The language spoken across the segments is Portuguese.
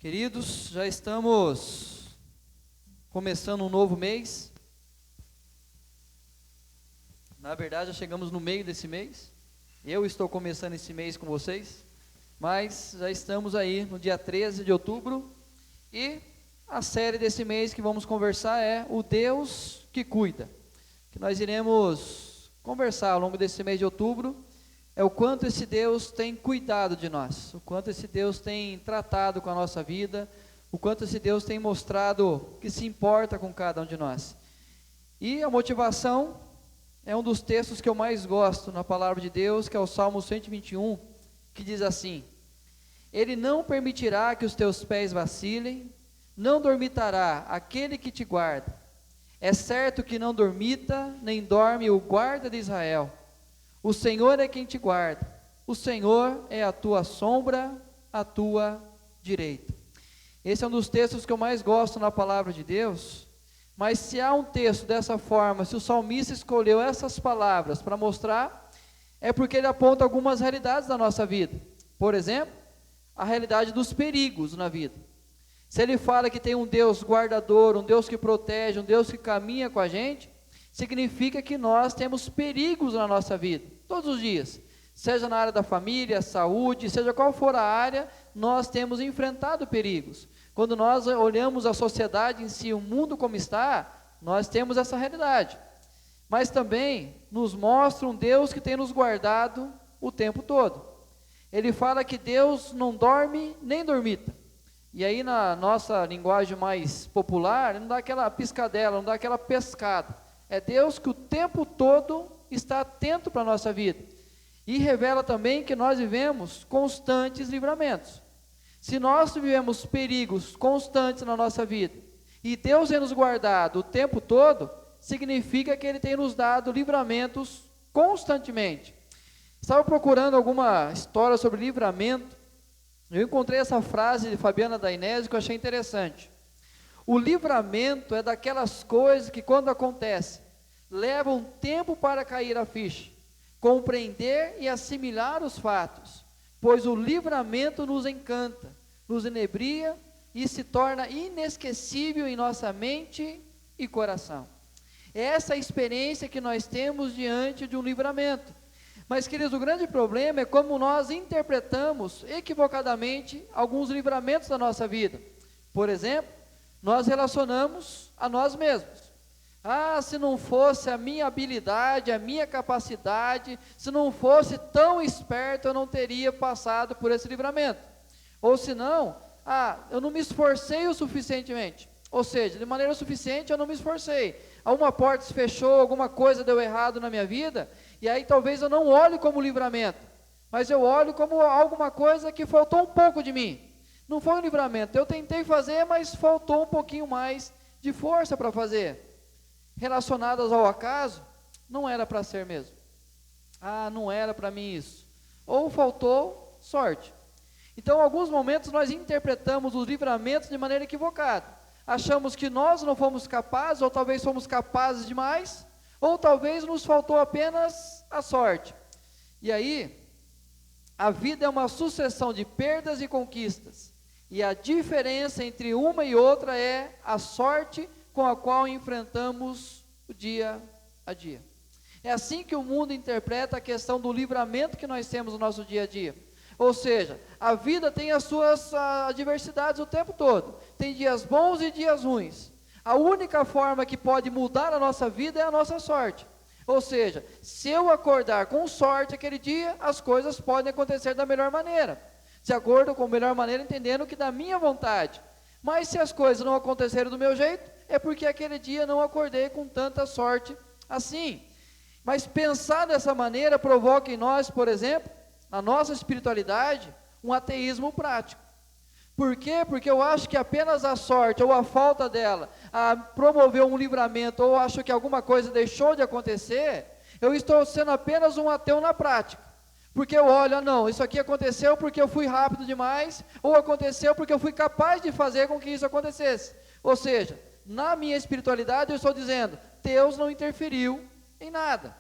Queridos, já estamos começando um novo mês. Na verdade, já chegamos no meio desse mês. Eu estou começando esse mês com vocês, mas já estamos aí no dia 13 de outubro. E a série desse mês que vamos conversar é o Deus que cuida. Que nós iremos conversar ao longo desse mês de outubro é o quanto esse Deus tem cuidado de nós, o quanto esse Deus tem tratado com a nossa vida, o quanto esse Deus tem mostrado que se importa com cada um de nós. E a motivação é um dos textos que eu mais gosto na palavra de Deus, que é o Salmo 121, que diz assim: Ele não permitirá que os teus pés vacilem, não dormitará aquele que te guarda. É certo que não dormita, nem dorme o guarda de Israel. O Senhor é quem te guarda, o Senhor é a tua sombra, a tua direita. Esse é um dos textos que eu mais gosto na palavra de Deus, mas se há um texto dessa forma, se o salmista escolheu essas palavras para mostrar, é porque ele aponta algumas realidades da nossa vida. Por exemplo, a realidade dos perigos na vida. Se ele fala que tem um Deus guardador, um Deus que protege, um Deus que caminha com a gente, significa que nós temos perigos na nossa vida, todos os dias, seja na área da família, saúde, seja qual for a área, nós temos enfrentado perigos. Quando nós olhamos a sociedade em si, o mundo como está, nós temos essa realidade, mas também nos mostra um Deus que tem nos guardado o tempo todo. Ele fala que Deus não dorme nem dormita, e aí na nossa linguagem mais popular, não dá aquela piscadela, não dá aquela pescada. É Deus que o tempo todo está atento para a nossa vida. E revela também que nós vivemos constantes livramentos. Se nós vivemos perigos constantes na nossa vida, e Deus tem nos guardado o tempo todo, significa que Ele tem nos dado livramentos constantemente. Estava procurando alguma história sobre livramento, eu encontrei essa frase de Fabiana Dainese que eu achei interessante. O livramento é daquelas coisas que quando acontecem, levam tempo para cair a ficha, compreender e assimilar os fatos, pois o livramento nos encanta, nos inebria e se torna inesquecível em nossa mente e coração. Essa é a experiência que nós temos diante de um livramento. Mas, queridos, o grande problema é como nós interpretamos equivocadamente alguns livramentos da nossa vida. Por exemplo, nós relacionamos a nós mesmos. Se não fosse a minha habilidade, a minha capacidade, se não fosse tão esperto, eu não teria passado por esse livramento. Ou se não, eu não me esforcei o suficientemente. Ou seja, de maneira suficiente eu não me esforcei. Alguma porta se fechou, alguma coisa deu errado na minha vida, e aí talvez eu não olhe como livramento, mas eu olho como alguma coisa que faltou um pouco de mim. Não foi um livramento, eu tentei fazer, mas faltou um pouquinho mais de força para fazer. Relacionadas ao acaso, não era para ser mesmo. Não era para mim isso. Ou faltou sorte. Então, em alguns momentos nós interpretamos os livramentos de maneira equivocada. Achamos que nós não fomos capazes, ou talvez fomos capazes demais, ou talvez nos faltou apenas a sorte. E aí, a vida é uma sucessão de perdas e conquistas. E a diferença entre uma e outra é a sorte com a qual enfrentamos o dia a dia. É assim que o mundo interpreta a questão do livramento que nós temos no nosso dia a dia. Ou seja, a vida tem as suas adversidades o tempo todo. Tem dias bons e dias ruins. A única forma que pode mudar a nossa vida é a nossa sorte. Ou seja, se eu acordar com sorte aquele dia, as coisas podem acontecer da melhor maneira. De acordo com a melhor maneira, entendendo que da minha vontade. Mas se as coisas não acontecerem do meu jeito, é porque aquele dia não acordei com tanta sorte assim. Mas pensar dessa maneira provoca em nós, por exemplo, na nossa espiritualidade, um ateísmo prático. Por quê? Porque eu acho que apenas a sorte ou a falta dela promoveu um livramento, ou acho que alguma coisa deixou de acontecer, eu estou sendo apenas um ateu na prática. Porque eu olho, não, isso aqui aconteceu porque eu fui rápido demais, ou aconteceu porque eu fui capaz de fazer com que isso acontecesse. Ou seja, na minha espiritualidade eu estou dizendo, Deus não interferiu em nada.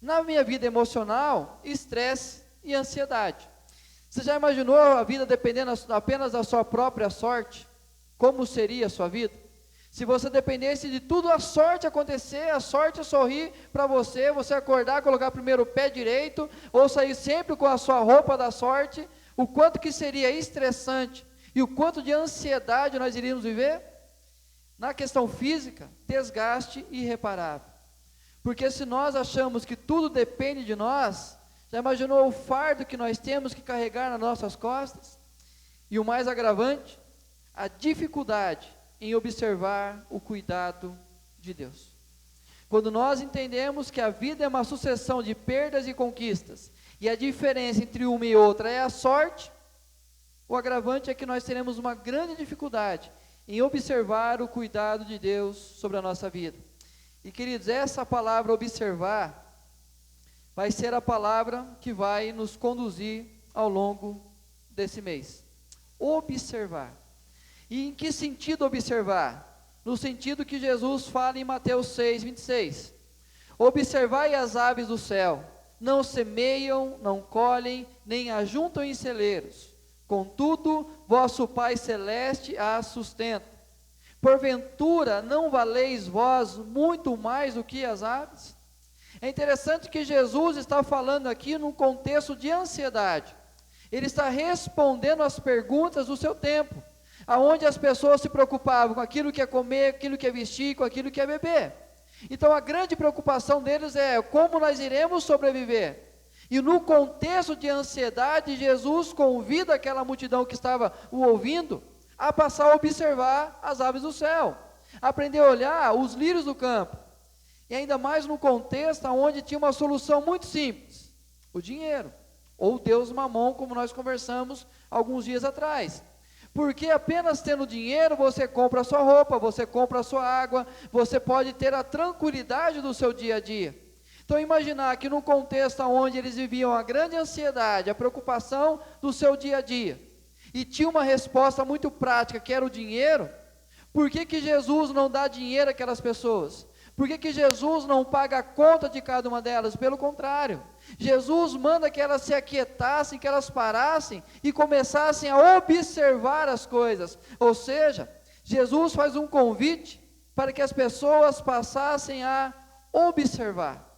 Na minha vida emocional, estresse e ansiedade. Você já imaginou a vida dependendo apenas da sua própria sorte? Como seria a sua vida? Se você dependesse de tudo a sorte acontecer, a sorte sorrir para você, você acordar, colocar primeiro o pé direito, ou sair sempre com a sua roupa da sorte, o quanto que seria estressante e o quanto de ansiedade nós iríamos viver? Na questão física, desgaste irreparável. Porque se nós achamos que tudo depende de nós, já imaginou o fardo que nós temos que carregar nas nossas costas? E o mais agravante, a dificuldade em observar o cuidado de Deus. Quando nós entendemos que a vida é uma sucessão de perdas e conquistas, e a diferença entre uma e outra é a sorte, o agravante é que nós teremos uma grande dificuldade em observar o cuidado de Deus sobre a nossa vida. E queridos, essa palavra observar vai ser a palavra que vai nos conduzir ao longo desse mês. Observar. E em que sentido observar? No sentido que Jesus fala em Mateus 6, 26. Observai as aves do céu, não semeiam, não colhem, nem ajuntam em celeiros. Contudo, vosso Pai Celeste as sustenta. Porventura, não valeis vós muito mais do que as aves? É interessante que Jesus está falando aqui num contexto de ansiedade. Ele está respondendo às perguntas do seu tempo, aonde as pessoas se preocupavam com aquilo que é comer, aquilo que é vestir, com aquilo que é beber. Então a grande preocupação deles é como nós iremos sobreviver. E no contexto de ansiedade, Jesus convida aquela multidão que estava o ouvindo a passar a observar as aves do céu, aprender a olhar os lírios do campo. E ainda mais no contexto onde tinha uma solução muito simples, o dinheiro, ou Deus Mamon, como nós conversamos alguns dias atrás. Porque apenas tendo dinheiro você compra a sua roupa, você compra a sua água, você pode ter a tranquilidade do seu dia a dia. Então imaginar que no contexto onde eles viviam a grande ansiedade, a preocupação do seu dia a dia, e tinha uma resposta muito prática que era o dinheiro, por que Jesus não dá dinheiro àquelas pessoas? Por que Jesus não paga a conta de cada uma delas? Pelo contrário, Jesus manda que elas se aquietassem, que elas parassem e começassem a observar as coisas. Ou seja, Jesus faz um convite para que as pessoas passassem a observar.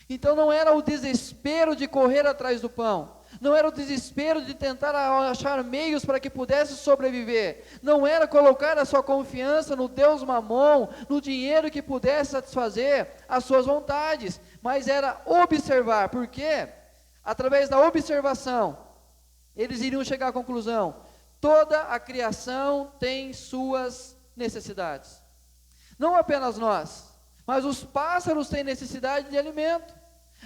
Então não era o desespero de correr atrás do pão, não era o desespero de tentar achar meios para que pudesse sobreviver, não era colocar a sua confiança no Deus Mamon, no dinheiro que pudesse satisfazer as suas vontades, mas era observar, porque através da observação, eles iriam chegar à conclusão, toda a criação tem suas necessidades, não apenas nós, mas os pássaros têm necessidade de alimento,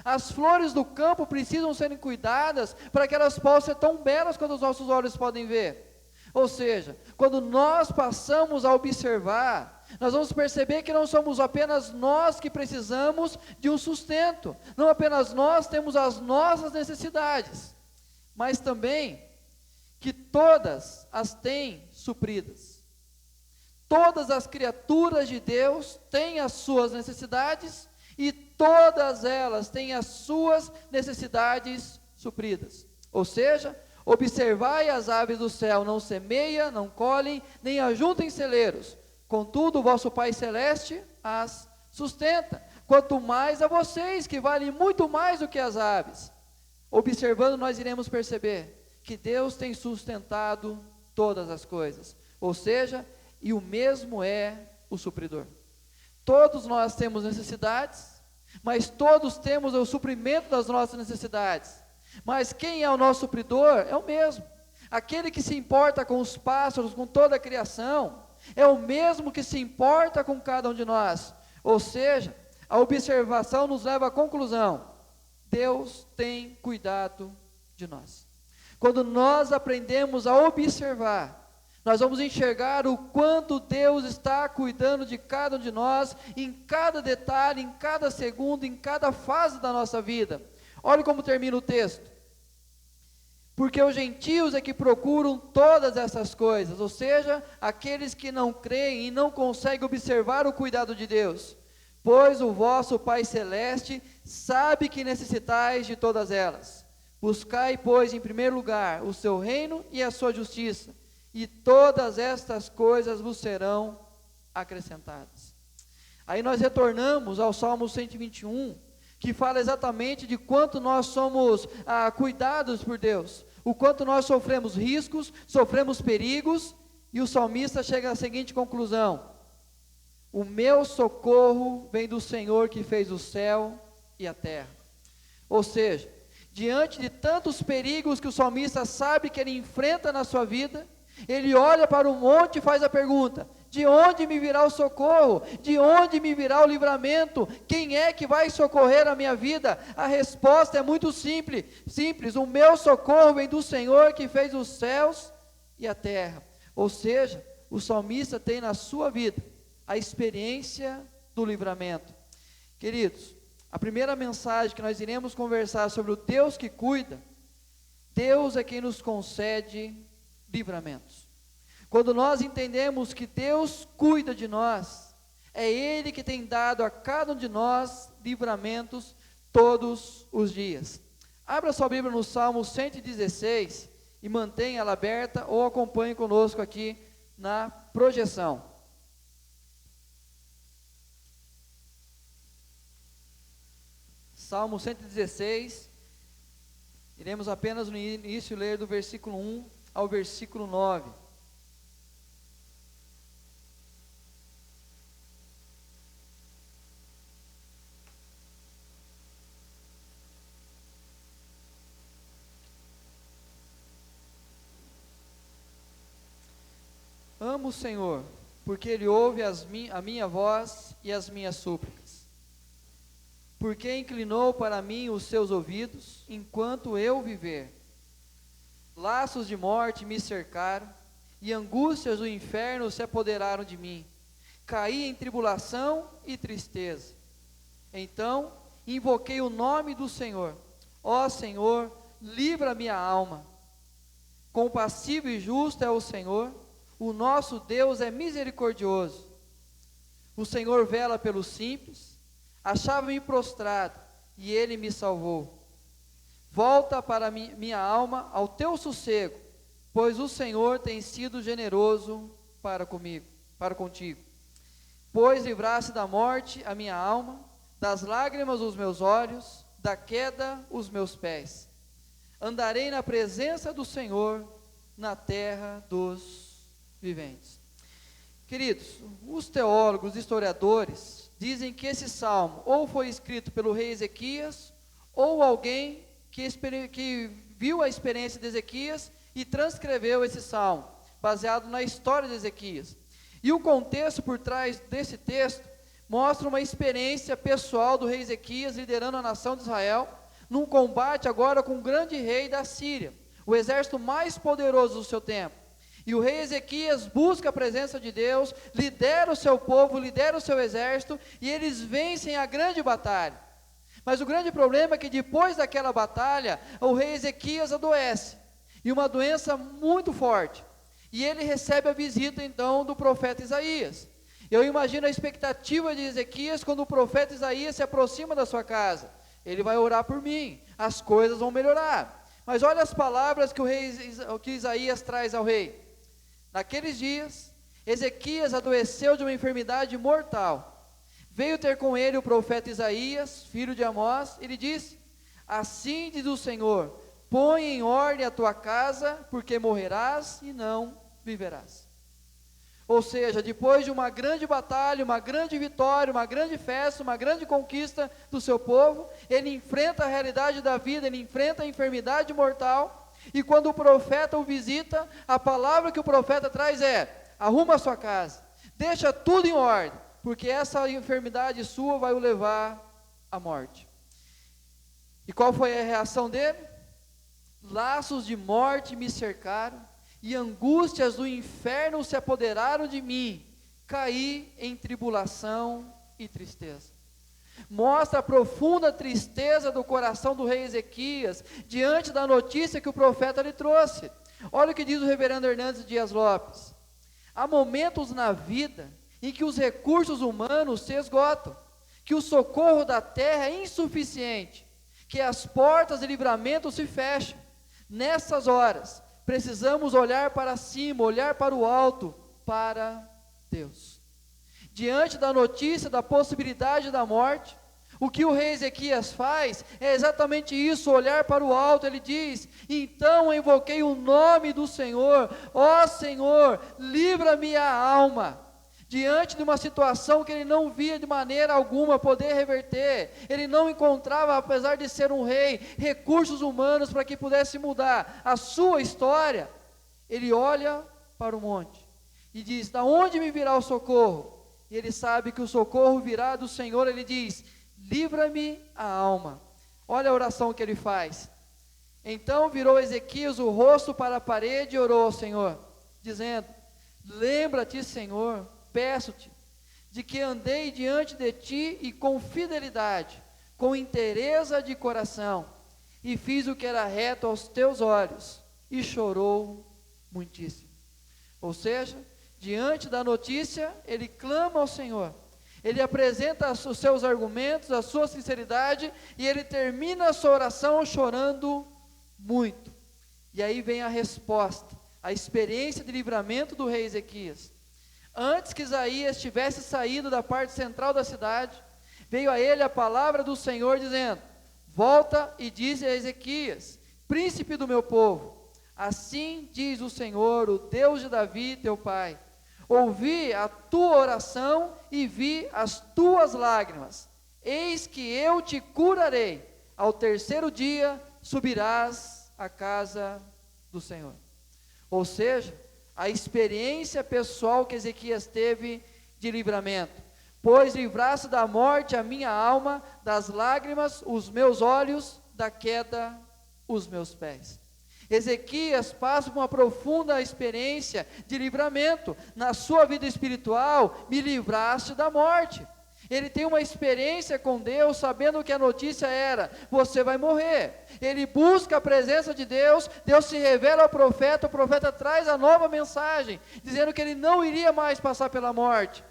as flores do campo precisam serem cuidadas para que elas possam ser tão belas quanto os nossos olhos podem ver. Ou seja, quando nós passamos a observar, nós vamos perceber que não somos apenas nós que precisamos de um sustento, não apenas nós temos as nossas necessidades, mas também que todas as têm supridas. Todas as criaturas de Deus têm as suas necessidades e todas elas têm as suas necessidades supridas. Ou seja, observai as aves do céu, não semeia, não colhem, nem ajuntam em celeiros. Contudo, o vosso Pai Celeste as sustenta. Quanto mais a vocês, que valem muito mais do que as aves. Observando, nós iremos perceber que Deus tem sustentado todas as coisas. Ou seja, e o mesmo é o supridor. Todos nós temos necessidades, mas todos temos o suprimento das nossas necessidades. Mas quem é o nosso supridor? É o mesmo. Aquele que se importa com os pássaros, com toda a criação, é o mesmo que se importa com cada um de nós. Ou seja, a observação nos leva à conclusão: Deus tem cuidado de nós. Quando nós aprendemos a observar, nós vamos enxergar o quanto Deus está cuidando de cada um de nós, em cada detalhe, em cada segundo, em cada fase da nossa vida. Olha como termina o texto. Porque os gentios é que procuram todas essas coisas, ou seja, aqueles que não creem e não conseguem observar o cuidado de Deus. Pois o vosso Pai Celeste sabe que necessitais de todas elas. Buscai, pois, em primeiro lugar o seu reino e a sua justiça, e todas estas coisas vos serão acrescentadas. Aí nós retornamos ao Salmo 121, que fala exatamente de quanto nós somos cuidados por Deus, o quanto nós sofremos riscos, sofremos perigos, e o salmista chega à seguinte conclusão: o meu socorro vem do Senhor que fez o céu e a terra. Ou seja, diante de tantos perigos que o salmista sabe que ele enfrenta na sua vida, ele olha para o monte e faz a pergunta: de onde me virá o socorro? De onde me virá o livramento? Quem é que vai socorrer a minha vida? A resposta é muito simples: o meu socorro vem do Senhor que fez os céus e a terra. Ou seja, o salmista tem na sua vida a experiência do livramento. Queridos, a primeira mensagem que nós iremos conversar sobre o Deus que cuida, Deus é quem nos concede livramentos. Quando nós entendemos que Deus cuida de nós, é Ele que tem dado a cada um de nós livramentos todos os dias. Abra sua Bíblia no Salmo 116 e mantenha ela aberta ou acompanhe conosco aqui na projeção. Salmo 116, iremos apenas no início ler do versículo 1 ao versículo 9. Amo o Senhor, porque Ele ouve a minha voz e as minhas súplicas. Porque inclinou para mim os seus ouvidos, enquanto eu viver. Laços de morte me cercaram, e angústias do inferno se apoderaram de mim. Caí em tribulação e tristeza. Então invoquei o nome do Senhor. Ó Senhor, livra minha alma. Compassivo e justo é o Senhor, o nosso Deus é misericordioso. O Senhor vela pelos simples. Achava-me prostrado, e Ele me salvou. Volta para minha alma ao teu sossego, pois o Senhor tem sido generoso para contigo. Pois livraste da morte a minha alma, das lágrimas os meus olhos, da queda os meus pés. Andarei na presença do Senhor, na terra dos viventes. Queridos, os teólogos, historiadores, dizem que esse salmo ou foi escrito pelo rei Ezequias, ou alguém que viu a experiência de Ezequias e transcreveu esse salmo, baseado na história de Ezequias. E o contexto por trás desse texto mostra uma experiência pessoal do rei Ezequias liderando a nação de Israel, num combate agora com o grande rei da Síria, o exército mais poderoso do seu tempo. E o rei Ezequias busca a presença de Deus, lidera o seu povo, lidera o seu exército, e eles vencem a grande batalha. Mas o grande problema é que depois daquela batalha, o rei Ezequias adoece, e uma doença muito forte. E ele recebe a visita então do profeta Isaías. Eu imagino a expectativa de Ezequias quando o profeta Isaías se aproxima da sua casa. Ele vai orar por mim, as coisas vão melhorar. Mas olha as palavras que Isaías traz ao rei. Naqueles dias, Ezequias adoeceu de uma enfermidade mortal. Veio ter com ele o profeta Isaías, filho de Amós, e lhe disse: assim diz o Senhor, põe em ordem a tua casa, porque morrerás e não viverás. Ou seja, depois de uma grande batalha, uma grande vitória, uma grande festa, uma grande conquista do seu povo, ele enfrenta a realidade da vida, ele enfrenta a enfermidade mortal. E quando o profeta o visita, a palavra que o profeta traz é: arruma a sua casa, deixa tudo em ordem, porque essa enfermidade sua vai o levar à morte. E qual foi a reação dele? Laços de morte me cercaram, e angústias do inferno se apoderaram de mim. Caí em tribulação e tristeza. Mostra a profunda tristeza do coração do rei Ezequias, diante da notícia que o profeta lhe trouxe. Olha o que diz o reverendo Hernandes Dias Lopes: há momentos na vida em que os recursos humanos se esgotam, que o socorro da terra é insuficiente, que as portas de livramento se fecham. Nessas horas, precisamos olhar para cima, olhar para o alto, para Deus. Diante da notícia da possibilidade da morte, o que o rei Ezequias faz é exatamente isso, olhar para o alto. Ele diz: então eu invoquei o nome do Senhor, ó Senhor, livra-me a alma. Diante de uma situação que ele não via de maneira alguma poder reverter, ele não encontrava, apesar de ser um rei, recursos humanos para que pudesse mudar a sua história. Ele olha para o monte e diz: da onde me virá o socorro? E ele sabe que o socorro virá do Senhor. Ele diz: livra-me a alma. Olha a oração que ele faz. Então virou Ezequias o rosto para a parede e orou ao Senhor, dizendo: lembra-te, Senhor, peço-te, de que andei diante de ti e com fidelidade, com inteireza de coração, e fiz o que era reto aos teus olhos, e chorou muitíssimo. Ou seja, diante da notícia, ele clama ao Senhor, ele apresenta os seus argumentos, a sua sinceridade, e ele termina a sua oração chorando muito. E aí vem a resposta, a experiência de livramento do rei Ezequias. Antes que Isaías tivesse saído da parte central da cidade, veio a ele a palavra do Senhor dizendo: volta e dize a Ezequias, príncipe do meu povo, assim diz o Senhor, o Deus de Davi teu pai: ouvi a tua oração e vi as tuas lágrimas, eis que eu te curarei, ao terceiro dia subirás à casa do Senhor. Ou seja, a experiência pessoal que Ezequias teve de livramento: pois livraste da morte a minha alma, das lágrimas os meus olhos, da queda os meus pés. Ezequias passa por uma profunda experiência de livramento. Na sua vida espiritual, me livraste da morte. Ele tem uma experiência com Deus, sabendo que a notícia era: você vai morrer. Ele busca a presença de Deus, Deus se revela ao profeta, o profeta traz a nova mensagem, dizendo que ele não iria mais passar pela morte.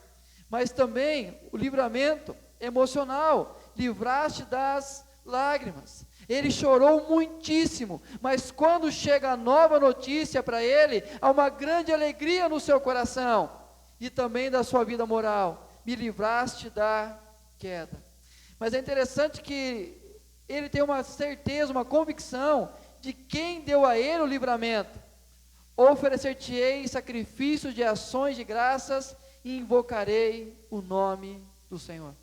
Mas também o livramento emocional: livraste das lágrimas. Ele chorou muitíssimo, mas quando chega a nova notícia para ele, há uma grande alegria no seu coração, e também da sua vida moral: me livraste da queda. Mas é interessante que ele tem uma certeza, uma convicção de quem deu a ele o livramento: oferecer-te-ei sacrifícios de ações de graças e invocarei o nome do Senhor.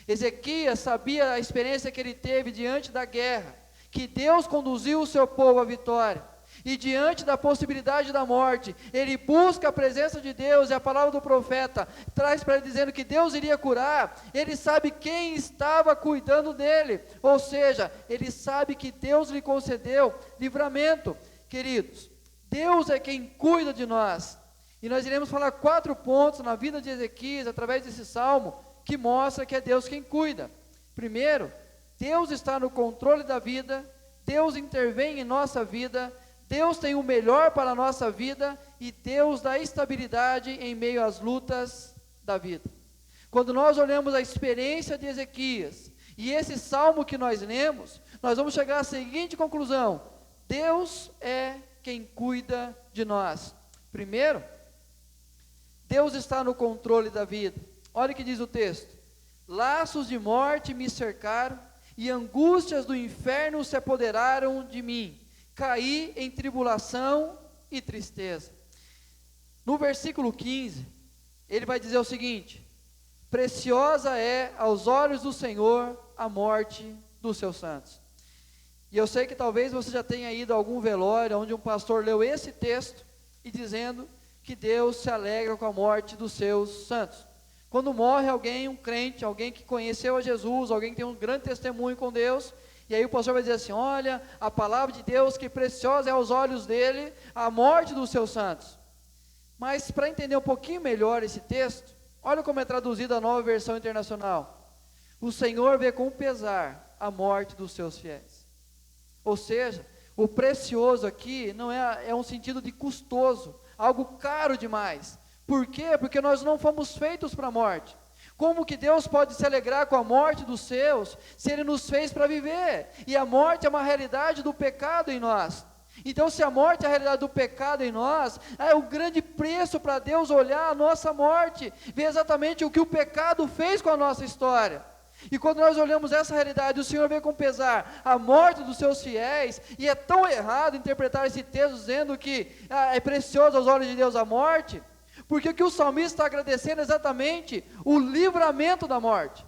Ezequias sabia a experiência que ele teve diante da guerra, que Deus conduziu o seu povo à vitória, e diante da possibilidade da morte, ele busca a presença de Deus, e a palavra do profeta traz para ele dizendo que Deus iria curar. Ele sabe quem estava cuidando dele, ou seja, ele sabe que Deus lhe concedeu livramento. Queridos, Deus é quem cuida de nós, e nós iremos falar 4 pontos na vida de Ezequias, através desse salmo, que mostra que é Deus quem cuida. Primeiro, Deus está no controle da vida, Deus intervém em nossa vida, Deus tem o melhor para a nossa vida, e Deus dá estabilidade em meio às lutas da vida. Quando nós olhamos a experiência de Ezequias, e esse salmo que nós lemos, nós vamos chegar à seguinte conclusão: Deus é quem cuida de nós. Primeiro, Deus está no controle da vida. Olha o que diz o texto: laços de morte me cercaram, e angústias do inferno se apoderaram de mim, caí em tribulação e tristeza. No versículo 15, ele vai dizer o seguinte: preciosa é aos olhos do Senhor a morte dos seus santos. E eu sei que talvez você já tenha ido a algum velório, onde um pastor leu esse texto, e dizendo que Deus se alegra com a morte dos seus santos. Quando morre alguém, um crente, alguém que conheceu a Jesus, alguém que tem um grande testemunho com Deus, e aí o pastor vai dizer assim: olha, a palavra de Deus, que preciosa é aos olhos dele a morte dos seus santos. Mas para entender um pouquinho melhor esse texto, olha como é traduzido a Nova Versão Internacional: o Senhor vê com pesar a morte dos seus fiéis. Ou seja, o precioso aqui não é um sentido de custoso, algo caro demais. Por quê? Porque nós não fomos feitos para a morte. Como que Deus pode se alegrar com a morte dos seus, se Ele nos fez para viver? E a morte é uma realidade do pecado em nós. Então, se a morte é a realidade do pecado em nós, é o grande preço para Deus olhar a nossa morte, ver exatamente o que o pecado fez com a nossa história. E quando nós olhamos essa realidade, o Senhor vê com pesar a morte dos seus fiéis, e é tão errado interpretar esse texto dizendo que é precioso aos olhos de Deus a morte, porque o que o salmista está agradecendo é exatamente o livramento da morte.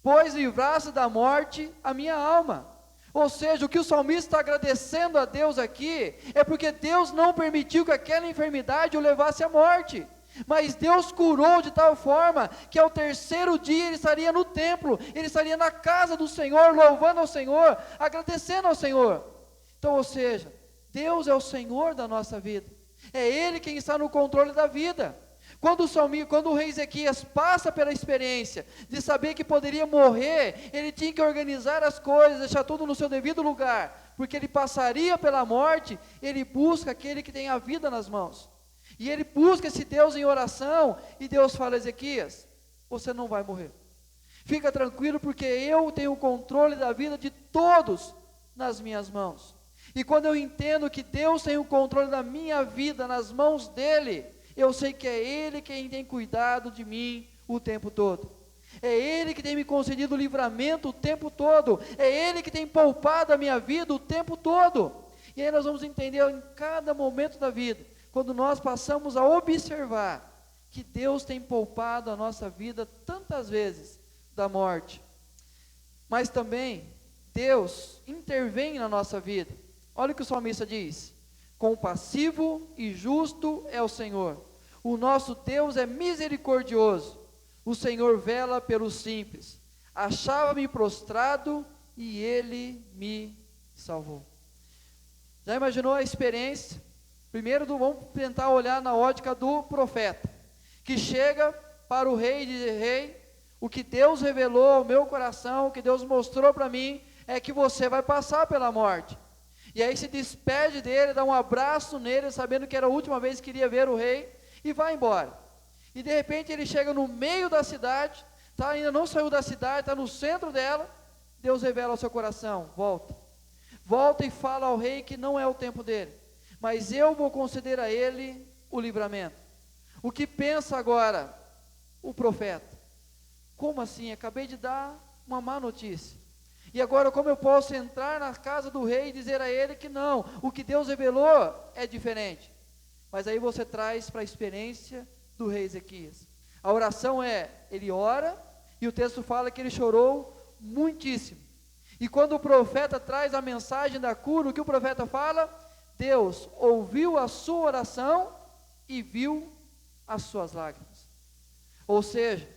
Pois livraste da morte a minha alma. Ou seja, o que o salmista está agradecendo a Deus aqui, é porque Deus não permitiu que aquela enfermidade o levasse à morte. Mas Deus curou de tal forma, que ao terceiro dia ele estaria no templo, ele estaria na casa do Senhor, louvando ao Senhor, agradecendo ao Senhor. Então, ou seja, Deus é o Senhor da nossa vida, é Ele quem está no controle da vida. Quando o rei Ezequias passa pela experiência de saber que poderia morrer, ele tinha que organizar as coisas, deixar tudo no seu devido lugar, porque ele passaria pela morte. Ele busca aquele que tem a vida nas mãos, e ele busca esse Deus em oração, e Deus fala: Ezequias, você não vai morrer, fica tranquilo, porque eu tenho o controle da vida de todos nas minhas mãos. E quando eu entendo que Deus tem o controle da minha vida nas mãos dEle, eu sei que é Ele quem tem cuidado de mim o tempo todo, é Ele que tem me concedido livramento o tempo todo, é Ele que tem poupado a minha vida o tempo todo. E aí nós vamos entender em cada momento da vida, quando nós passamos a observar que Deus tem poupado a nossa vida tantas vezes da morte, mas também Deus intervém na nossa vida. Olha o que o salmista diz: compassivo e justo é o Senhor, o nosso Deus é misericordioso, o Senhor vela pelos simples. Achava-me prostrado e Ele me salvou. Já imaginou a experiência? Primeiro vamos tentar olhar na ótica do profeta, que chega para o rei e diz: rei, o que Deus revelou ao meu coração, o que Deus mostrou para mim, é que você vai passar pela morte. E aí se despede dele, dá um abraço nele, sabendo que era a última vez que iria ver o rei, e vai embora. E de repente ele chega no meio da cidade, ainda não saiu da cidade, está no centro dela. Deus revela ao seu coração: volta e fala ao rei que não é o tempo dele, mas eu vou conceder a ele o livramento. O que pensa agora o profeta? Como assim? Acabei de dar uma má notícia, e agora como eu posso entrar na casa do rei e dizer a ele que não, o que Deus revelou é diferente? Mas aí você traz para a experiência do rei Ezequias. A oração ele ora, e o texto fala que ele chorou muitíssimo. E quando o profeta traz a mensagem da cura, o que o profeta fala? Deus ouviu a sua oração e viu as suas lágrimas. Ou seja,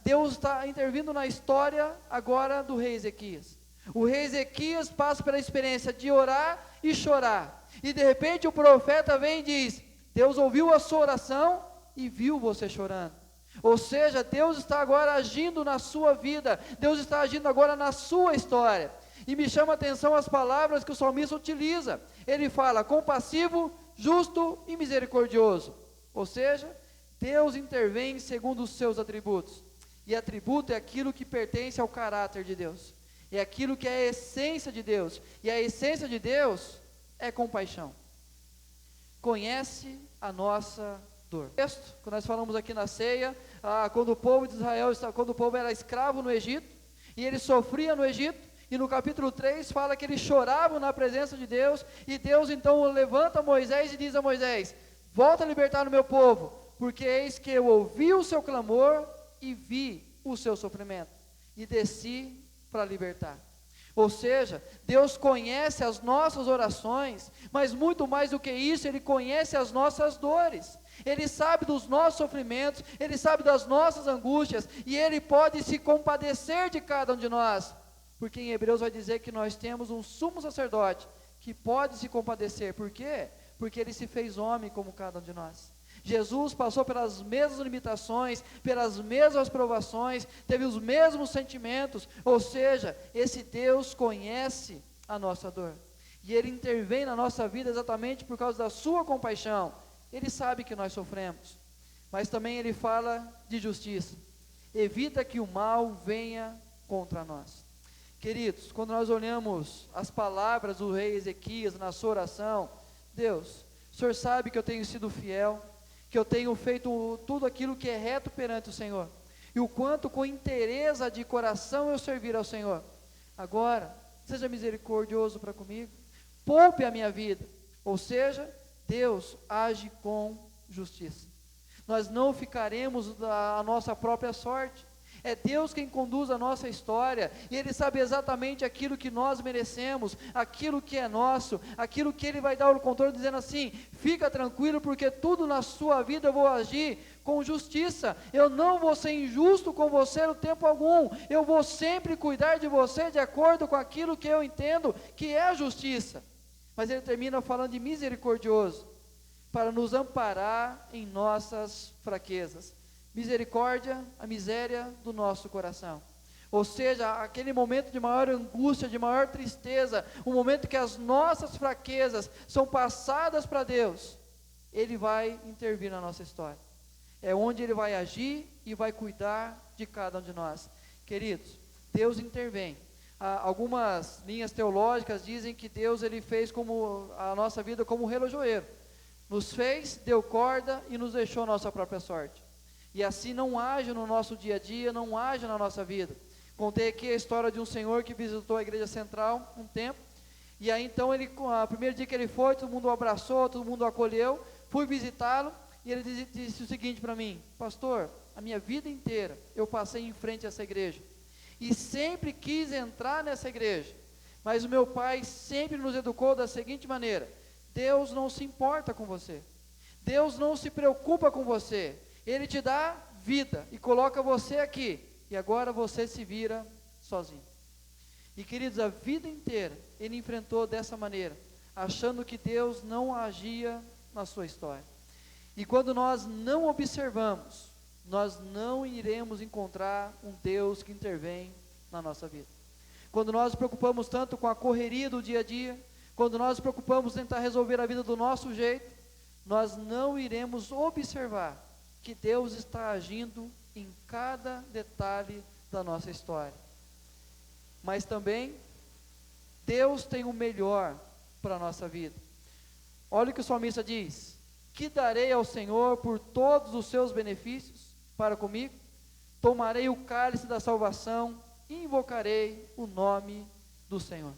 Deus está intervindo na história agora do rei Ezequias. O rei Ezequias passa pela experiência de orar e chorar, e de repente o profeta vem e diz: Deus ouviu a sua oração e viu você chorando. Ou seja, Deus está agora agindo na sua vida, Deus está agindo agora na sua história. E me chama a atenção as palavras que o salmista utiliza. Ele fala: compassivo, justo e misericordioso. Ou seja, Deus intervém segundo os seus atributos. E atributo é aquilo que pertence ao caráter de Deus, é aquilo que é a essência de Deus. E a essência de Deus é compaixão. Conhece a nossa dor. Quando nós falamos aqui na ceia, quando o povo de Israel, quando o povo era escravo no Egito, e ele sofria no Egito, e no capítulo 3 fala que eles choravam na presença de Deus, e Deus então levanta Moisés e diz a Moisés: volta a libertar o meu povo, porque eis que eu ouvi o seu clamor e vi o seu sofrimento, e desci para libertar. Ou seja, Deus conhece as nossas orações, mas muito mais do que isso, Ele conhece as nossas dores, Ele sabe dos nossos sofrimentos, Ele sabe das nossas angústias, e Ele pode se compadecer de cada um de nós, porque em Hebreus vai dizer que nós temos um sumo sacerdote, que pode se compadecer. Por quê? Porque Ele se fez homem como cada um de nós. Jesus passou pelas mesmas limitações, pelas mesmas provações, teve os mesmos sentimentos. Ou seja, esse Deus conhece a nossa dor, e Ele intervém na nossa vida exatamente por causa da sua compaixão. Ele sabe que nós sofremos, mas também Ele fala de justiça. evita que o mal venha contra nós. Queridos, quando nós olhamos as palavras do rei Ezequias na sua oração, Deus, o Senhor sabe que eu tenho sido fiel, que eu tenho feito tudo aquilo que é reto perante o Senhor, e o quanto com inteireza de coração eu servir ao Senhor. Agora, seja misericordioso para comigo, poupe a minha vida, ou seja, Deus age com justiça. Nós não ficaremos à nossa própria sorte, é Deus quem conduz a nossa história, e Ele sabe exatamente aquilo que nós merecemos, aquilo que é nosso, aquilo que Ele vai dar o controle, dizendo assim: fica tranquilo, porque tudo na sua vida eu vou agir com justiça, eu não vou ser injusto com você no tempo algum, eu vou sempre cuidar de você de acordo com aquilo que eu entendo que é a justiça. Mas Ele termina falando de misericordioso, para nos amparar em nossas fraquezas. Misericórdia, a miséria do nosso coração, ou seja, aquele momento de maior angústia, de maior tristeza, o momento que as nossas fraquezas são passadas para Deus, Ele vai intervir na nossa história, é onde Ele vai agir e vai cuidar de cada um de nós. Queridos, Deus intervém. Algumas linhas teológicas dizem que Deus, Ele fez como a nossa vida como um relojoeiro, nos fez, deu corda e nos deixou a nossa própria sorte. E assim não age no nosso dia a dia, não age na nossa vida. Contei aqui a história de um senhor que visitou a igreja central um tempo, e aí então ele, o primeiro dia que ele foi, todo mundo o abraçou, todo mundo o acolheu, fui visitá-lo, e ele disse o seguinte para mim: pastor, a minha vida inteira eu passei em frente a essa igreja, e sempre quis entrar nessa igreja, mas o meu pai sempre nos educou da seguinte maneira: Deus não se importa com você, Deus não se preocupa com você, Ele te dá vida e coloca você aqui, e agora você se vira sozinho. E queridos, a vida inteira ele enfrentou dessa maneira, achando que Deus não agia na sua história. E quando nós não observamos, nós não iremos encontrar um Deus que intervém na nossa vida. Quando nós nos preocupamos tanto com a correria do dia a dia, quando nós nos preocupamos em tentar resolver a vida do nosso jeito, nós não iremos observar que Deus está agindo em cada detalhe da nossa história. Mas também, Deus tem o melhor para a nossa vida. Olha o que o salmista diz: que darei ao Senhor por todos os seus benefícios para comigo? Tomarei o cálice da salvação e invocarei o nome do Senhor.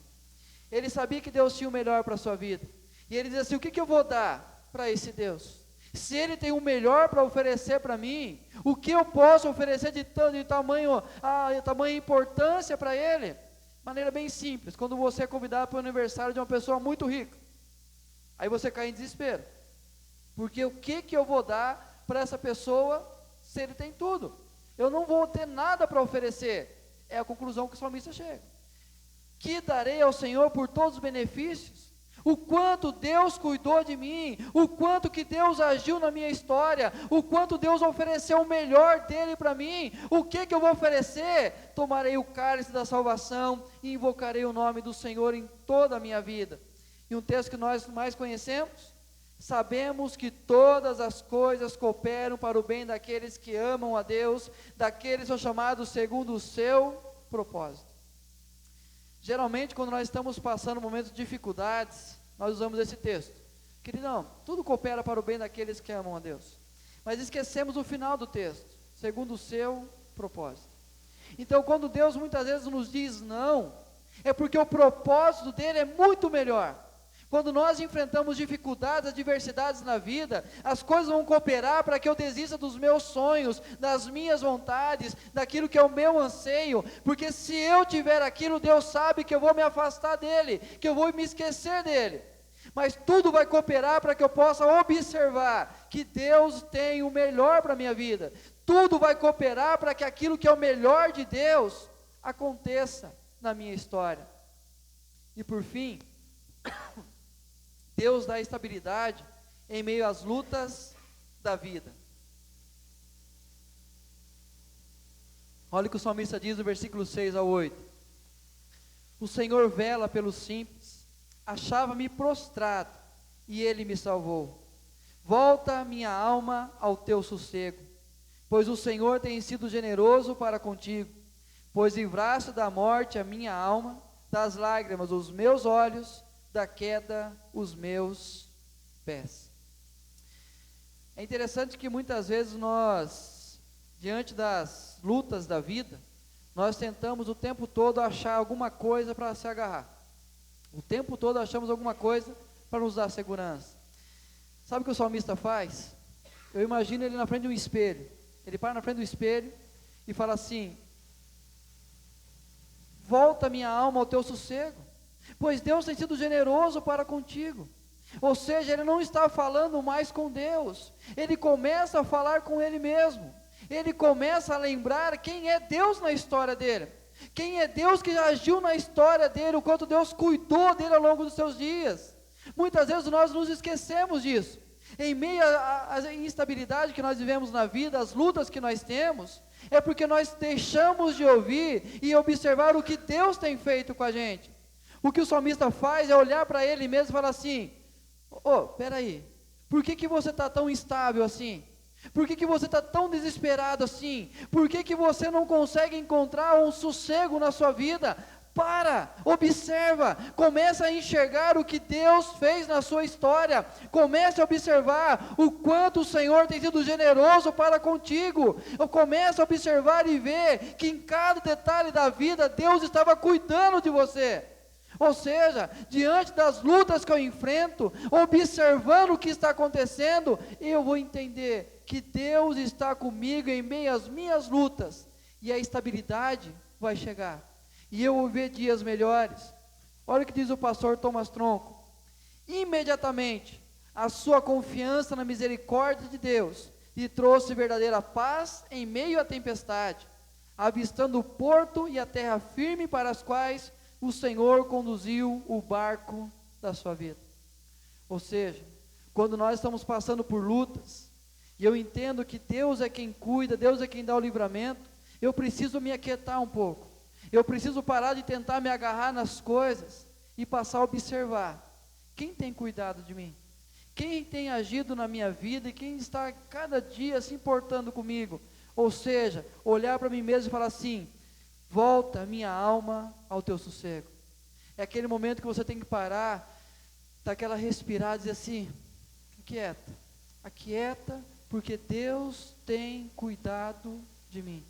Ele sabia que Deus tinha o melhor para a sua vida, e ele diz assim: o que eu vou dar para esse Deus? Se Ele tem o melhor para oferecer para mim, o que eu posso oferecer de tamanha importância para Ele? Maneira bem simples: quando você é convidado para o aniversário de uma pessoa muito rica, aí você cai em desespero, porque o que eu vou dar para essa pessoa se ele tem tudo? Eu não vou ter nada para oferecer. É a conclusão que o salmista chega. Que darei ao Senhor por todos os benefícios? O quanto Deus cuidou de mim, o quanto que Deus agiu na minha história, o quanto Deus ofereceu o melhor dele para mim. O que eu vou oferecer? Tomarei o cálice da salvação e invocarei o nome do Senhor em toda a minha vida. E um texto que nós mais conhecemos: sabemos que todas as coisas cooperam para o bem daqueles que amam a Deus, daqueles que são chamados segundo o seu propósito. Geralmente, quando nós estamos passando momentos de dificuldades, nós usamos esse texto: queridão, tudo coopera para o bem daqueles que amam a Deus. Mas esquecemos o final do texto: segundo o seu propósito. Então, quando Deus muitas vezes nos diz não, é porque o propósito dele é muito melhor. Quando nós enfrentamos dificuldades, adversidades na vida, as coisas vão cooperar para que eu desista dos meus sonhos, das minhas vontades, daquilo que é o meu anseio, porque se eu tiver aquilo, Deus sabe que eu vou me afastar dele, que eu vou me esquecer dele. Mas tudo vai cooperar para que eu possa observar que Deus tem o melhor para a minha vida. Tudo vai cooperar para que aquilo que é o melhor de Deus aconteça na minha história. E por fim, Deus dá estabilidade em meio às lutas da vida. Olha o que o salmista diz no versículo 6 ao 8: o Senhor vela pelos simples, achava-me prostrado, e Ele me salvou. Volta minha alma ao teu sossego, pois o Senhor tem sido generoso para contigo, pois livraste da morte a minha alma, das lágrimas os meus olhos, da queda os meus pés. É interessante que muitas vezes nós, diante das lutas da vida, nós tentamos o tempo todo achar alguma coisa para se agarrar. O tempo todo achamos alguma coisa para nos dar segurança. Sabe o que o salmista faz? Eu imagino ele na frente de um espelho. Ele para na frente do espelho e fala assim: volta minha alma ao teu sossego, pois Deus tem sido generoso para contigo. Ou seja, ele não está falando mais com Deus, ele começa a falar com ele mesmo. Ele começa a lembrar quem é Deus na história dele, quem é Deus que agiu na história dele, o quanto Deus cuidou dele ao longo dos seus dias. Muitas vezes nós nos esquecemos disso, em meio à instabilidade que nós vivemos na vida, as lutas que nós temos, é porque nós deixamos de ouvir e observar o que Deus tem feito com a gente. O que o salmista faz é olhar para ele mesmo e falar assim: peraí, por que você está tão instável assim? Por que você está tão desesperado assim? Por que você não consegue encontrar um sossego na sua vida? Para, observa, comece a enxergar o que Deus fez na sua história, comece a observar o quanto o Senhor tem sido generoso para contigo, comece a observar e ver que em cada detalhe da vida Deus estava cuidando de você. Ou seja, diante das lutas que eu enfrento, observando o que está acontecendo, eu vou entender que Deus está comigo em meio às minhas lutas, e a estabilidade vai chegar, e eu vou ver dias melhores. Olha o que diz o pastor Thomas Tronco: imediatamente, a sua confiança na misericórdia de Deus lhe trouxe verdadeira paz em meio à tempestade, avistando o porto e a terra firme para as quais o Senhor conduziu o barco da sua vida. Ou seja, quando nós estamos passando por lutas, e eu entendo que Deus é quem cuida, Deus é quem dá o livramento, eu preciso me aquietar um pouco, eu preciso parar de tentar me agarrar nas coisas, e passar a observar, quem tem cuidado de mim? Quem tem agido na minha vida, e quem está cada dia se importando comigo? Ou seja, olhar para mim mesmo e falar assim: volta minha alma ao teu sossego. É aquele momento que você tem que parar, dar aquela respirada e dizer assim: aquieta, porque Deus tem cuidado de mim.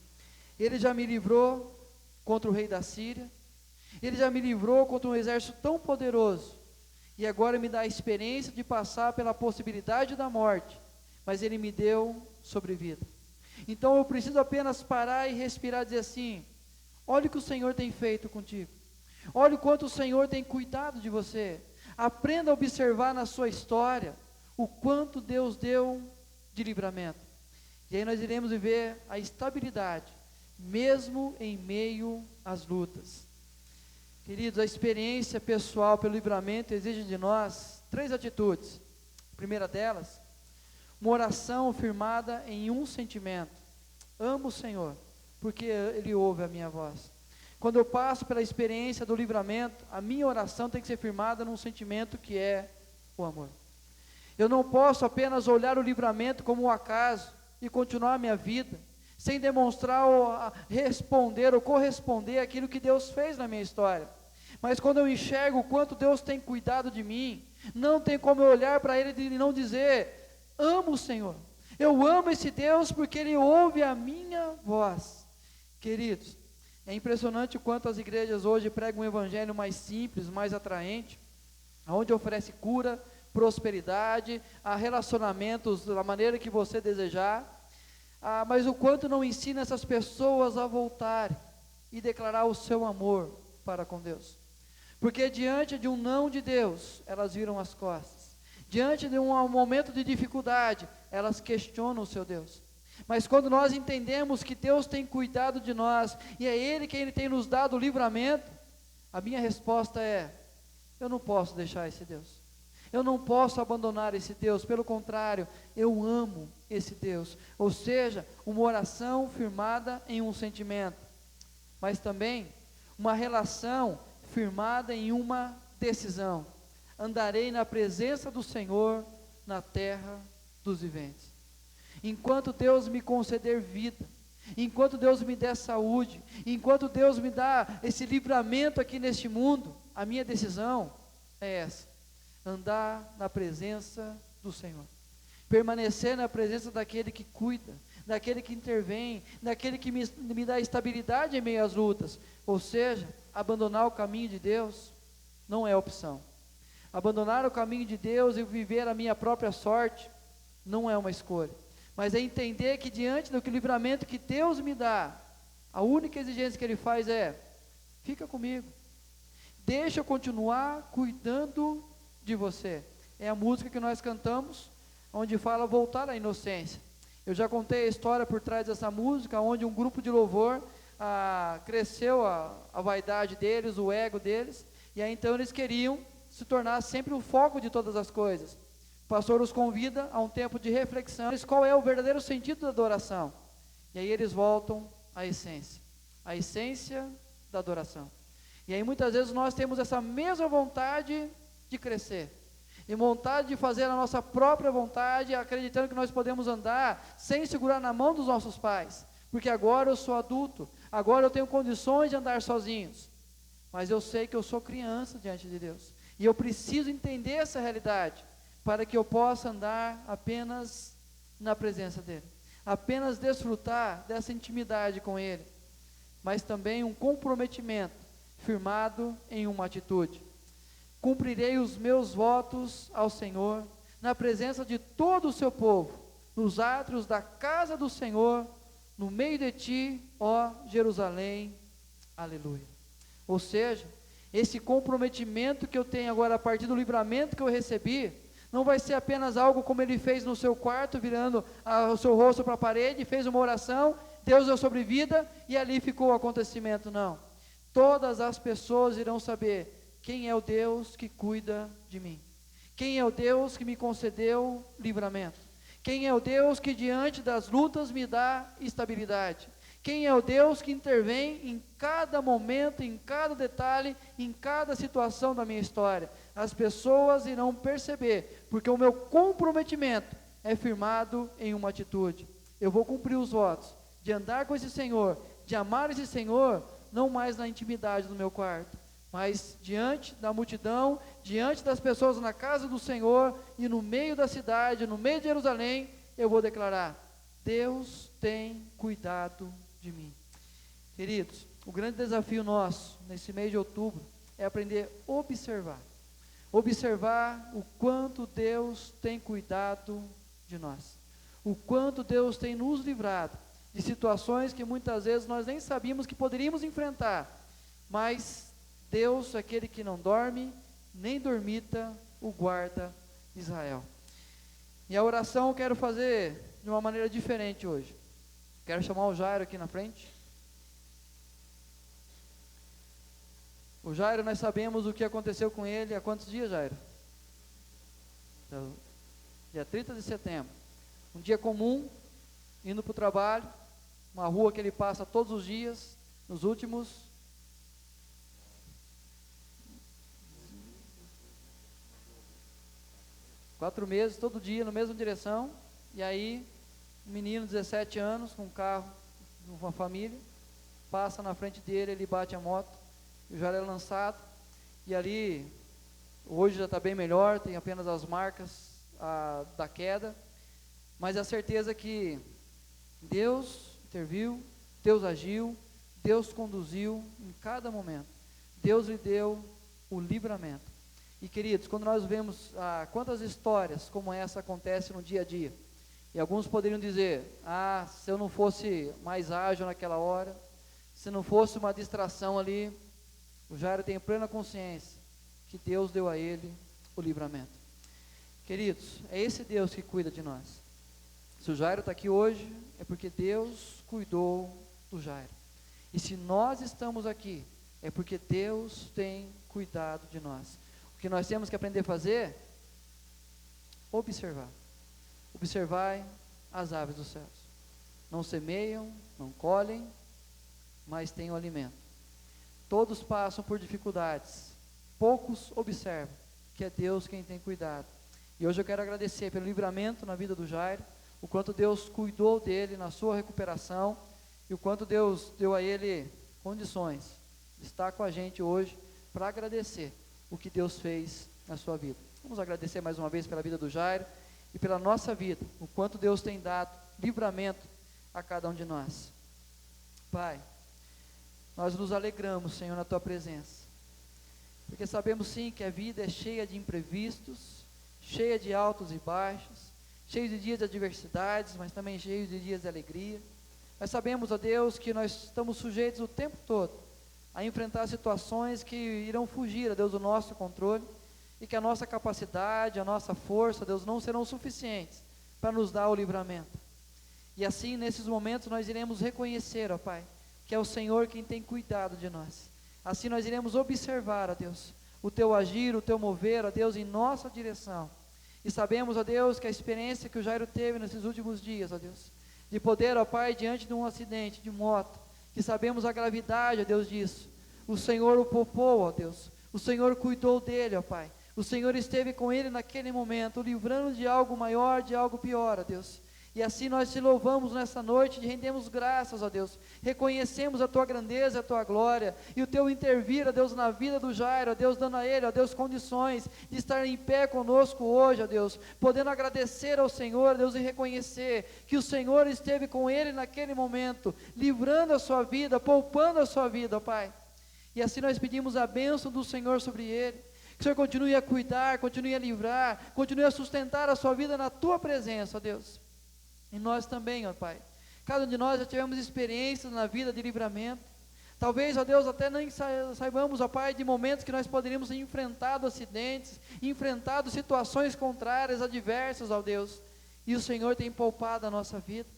Ele já me livrou contra o rei da Síria, Ele já me livrou contra um exército tão poderoso, e agora me dá a experiência de passar pela possibilidade da morte, mas Ele me deu sobrevida. Então eu preciso apenas parar e respirar e dizer assim: olha o que o Senhor tem feito contigo, olha o quanto o Senhor tem cuidado de você. Aprenda a observar na sua história o quanto Deus deu de livramento, e aí nós iremos viver a estabilidade, mesmo em meio às lutas. Queridos, a experiência pessoal pelo livramento exige de nós 3 atitudes. A primeira delas, uma oração firmada em um sentimento: amo o Senhor, porque Ele ouve a minha voz. Quando eu passo pela experiência do livramento, a minha oração tem que ser firmada num sentimento que é o amor. Eu não posso apenas olhar o livramento como um acaso e continuar a minha vida, sem demonstrar ou responder ou corresponder àquilo que Deus fez na minha história. Mas quando eu enxergo o quanto Deus tem cuidado de mim, não tem como eu olhar para Ele e não dizer: amo o Senhor, eu amo esse Deus porque Ele ouve a minha voz. Queridos, é impressionante o quanto as igrejas hoje pregam um evangelho mais simples, mais atraente, onde oferece cura, prosperidade, relacionamentos da maneira que você desejar, mas o quanto não ensina essas pessoas a voltarem e declarar o seu amor para com Deus. Porque diante de um não de Deus, elas viram as costas. Diante de um momento de dificuldade, elas questionam o seu Deus. Mas quando nós entendemos que Deus tem cuidado de nós, e é Ele quem tem nos dado o livramento, a minha resposta é: eu não posso deixar esse Deus, eu não posso abandonar esse Deus, pelo contrário, eu amo esse Deus. Ou seja, uma oração firmada em um sentimento, mas também uma relação firmada em uma decisão: andarei na presença do Senhor na terra dos viventes. enquanto Deus me conceder vida, enquanto Deus me der saúde, enquanto Deus me dá esse livramento aqui neste mundo, a minha decisão é essa: andar na presença do Senhor, permanecer na presença daquele que cuida, daquele que intervém, daquele que me dá estabilidade em meio às lutas. Ou seja, abandonar o caminho de Deus não é opção. Abandonar o caminho de Deus e viver a minha própria sorte não é uma escolha, mas é entender que diante do livramento que Deus me dá, a única exigência que Ele faz é: fica comigo, deixa eu continuar cuidando de você. É a música que nós cantamos, onde fala voltar à inocência. Eu já contei a história por trás dessa música, onde um grupo de louvor cresceu a vaidade deles, o ego deles, e aí então eles queriam se tornar sempre o foco de todas as coisas. O pastor os convida a um tempo de reflexão, qual é o verdadeiro sentido da adoração, e aí eles voltam à essência da adoração. E aí muitas vezes nós temos essa mesma vontade de crescer, e vontade de fazer a nossa própria vontade, acreditando que nós podemos andar sem segurar na mão dos nossos pais, porque agora eu sou adulto, agora eu tenho condições de andar sozinhos, mas eu sei que eu sou criança diante de Deus, e eu preciso entender essa realidade, para que eu possa andar apenas na presença dEle, apenas desfrutar dessa intimidade com Ele, mas também um comprometimento firmado em uma atitude. Cumprirei os meus votos ao Senhor, na presença de todo o seu povo, nos átrios da casa do Senhor, no meio de ti, ó Jerusalém, aleluia. Ou seja, esse comprometimento que eu tenho agora, a partir do livramento que eu recebi, não vai ser apenas algo como ele fez no seu quarto, virando o seu rosto para a parede, fez uma oração, Deus deu sobrevida, e ali ficou o acontecimento. Não, todas as pessoas irão saber quem é o Deus que cuida de mim, quem é o Deus que me concedeu livramento, quem é o Deus que diante das lutas me dá estabilidade, quem é o Deus que intervém em cada momento, em cada detalhe, em cada situação da minha história. As pessoas irão perceber, porque o meu comprometimento é firmado em uma atitude. Eu vou cumprir os votos de andar com esse Senhor, de amar esse Senhor, não mais na intimidade do meu quarto, mas diante da multidão, diante das pessoas na casa do Senhor, e no meio da cidade, no meio de Jerusalém, eu vou declarar: Deus tem cuidado de mim. Queridos, o grande desafio nosso, nesse mês de outubro, é aprender a observar o quanto Deus tem cuidado de nós, o quanto Deus tem nos livrado de situações que muitas vezes nós nem sabíamos que poderíamos enfrentar, mas Deus, aquele que não dorme, nem dormita, o guarda Israel. E a oração eu quero fazer de uma maneira diferente hoje. Quero chamar o Jairo aqui na frente. O Jairo, nós sabemos o que aconteceu com ele há quantos dias, Jairo? Dia 30 de setembro. Um dia comum, indo para o trabalho, uma rua que ele passa todos os dias, nos últimos 4 meses, todo dia, na mesma direção. E aí, um menino de 17 anos, com um carro, uma família, passa na frente dele, ele bate a moto, o Jairo é lançado, e ali, hoje já está bem melhor, tem apenas as marcas da queda, mas a certeza que Deus interviu, Deus agiu, Deus conduziu em cada momento, Deus lhe deu o livramento. E queridos, quando nós vemos quantas histórias como essa acontecem no dia a dia, e alguns poderiam dizer: se eu não fosse mais ágil naquela hora, se não fosse uma distração ali, o Jairo tem plena consciência que Deus deu a ele o livramento. Queridos, é esse Deus que cuida de nós. Se o Jairo está aqui hoje, é porque Deus cuidou do Jairo. E se nós estamos aqui, é porque Deus tem cuidado de nós. O que nós temos que aprender a fazer? Observar. Observai as aves dos céus. Não semeiam, não colhem, mas têm o alimento. Todos passam por dificuldades, poucos observam que é Deus quem tem cuidado. E hoje eu quero agradecer pelo livramento na vida do Jairo, o quanto Deus cuidou dele na sua recuperação, e o quanto Deus deu a ele condições de estar com a gente hoje, para agradecer o que Deus fez na sua vida. Vamos agradecer mais uma vez pela vida do Jairo, e pela nossa vida, o quanto Deus tem dado livramento a cada um de nós. Pai, nós nos alegramos, Senhor, na Tua presença, porque sabemos sim que a vida é cheia de imprevistos, cheia de altos e baixos, cheia de dias de adversidades, mas também cheia de dias de alegria. Nós sabemos, ó Deus, que nós estamos sujeitos o tempo todo a enfrentar situações que irão fugir, ó Deus, do nosso controle, e que a nossa capacidade, a nossa força, Deus, não serão suficientes para nos dar o livramento. E assim, nesses momentos, nós iremos reconhecer, ó Pai, que é o Senhor quem tem cuidado de nós. Assim nós iremos observar, ó Deus, o Teu agir, o Teu mover, ó Deus, em nossa direção. E sabemos, ó Deus, que a experiência que o Jairo teve nesses últimos dias, ó Deus, de poder, ó Pai, diante de um acidente de moto, que sabemos a gravidade, ó Deus, disso. O Senhor o poupou, ó Deus, o Senhor cuidou dele, ó Pai. O Senhor esteve com ele naquele momento, livrando de algo maior, de algo pior, ó Deus. E assim nós te louvamos nessa noite, e rendemos graças, ó Deus, reconhecemos a Tua grandeza, a Tua glória, e o Teu intervir, ó Deus, na vida do Jairo, ó Deus, dando a ele, ó Deus, condições de estar em pé conosco hoje, ó Deus, podendo agradecer ao Senhor, ó Deus, e reconhecer que o Senhor esteve com ele naquele momento, livrando a sua vida, poupando a sua vida, ó Pai. E assim nós pedimos a bênção do Senhor sobre ele, que o Senhor continue a cuidar, continue a livrar, continue a sustentar a sua vida na Tua presença, ó Deus. E nós também, ó Pai, cada um de nós já tivemos experiências na vida de livramento, talvez, ó Deus, até nem saibamos, ó Pai, de momentos que nós poderíamos ter enfrentado acidentes, enfrentado situações contrárias, adversas, ó Deus, e o Senhor tem poupado a nossa vida,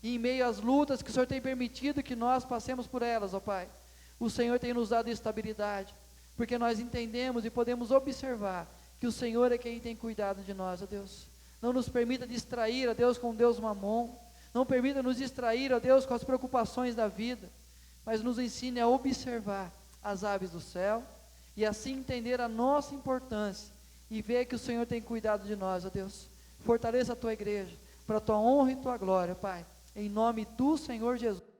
e em meio às lutas que o Senhor tem permitido que nós passemos por elas, ó Pai, o Senhor tem nos dado estabilidade, porque nós entendemos e podemos observar que o Senhor é quem tem cuidado de nós, ó Deus. Não nos permita distrair, ó Deus, com Deus mamon. Não permita nos distrair, ó Deus, com as preocupações da vida. Mas nos ensine a observar as aves do céu e assim entender a nossa importância e ver que o Senhor tem cuidado de nós, ó Deus. Fortaleça a Tua igreja para a Tua honra e Tua glória, Pai. Em nome do Senhor Jesus.